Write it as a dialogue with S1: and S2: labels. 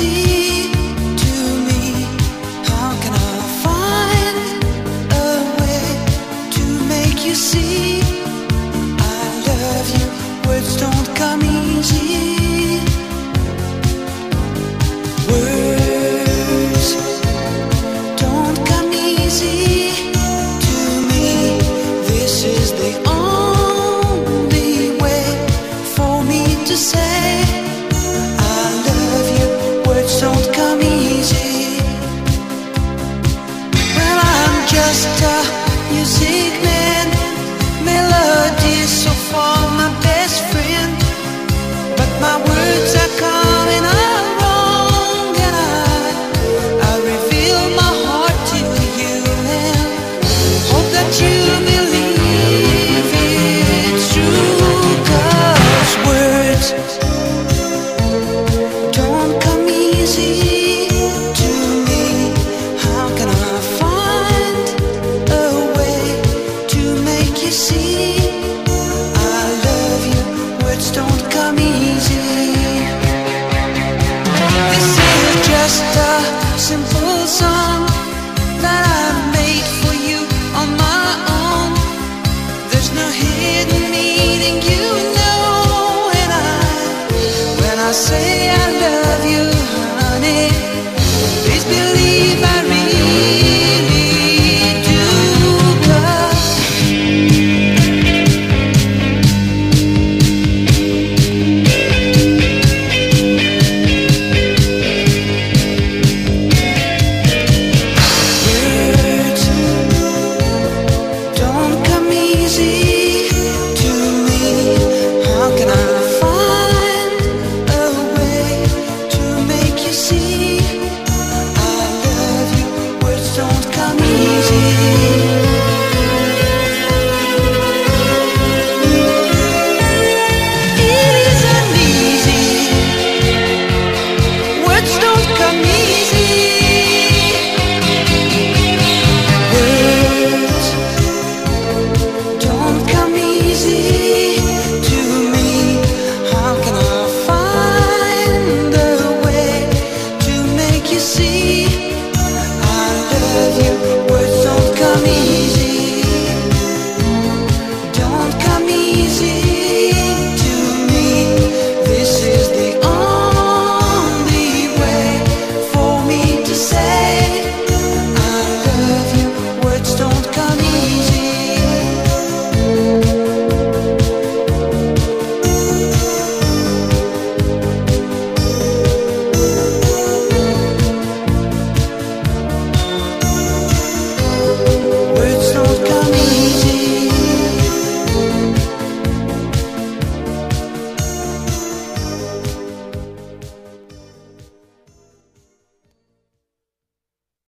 S1: easy to me. How can I find a way to make you see I love you? Words don't come easy. Words don't come easy to me. This is the only way for me to say I love you. Words don't come easy. Well, I'm just a music man, melodies so far my best friend, but my words are coming out wrong, and I reveal my heart to you and hope that you believe it's true. 'Cause words don't come easy to me. How can I find a way to make you see I love you? Words don't come easy. This is just a simple song that I made for you on my own. There's no hidden meaning, you know, and when I say I love you, honey, please believe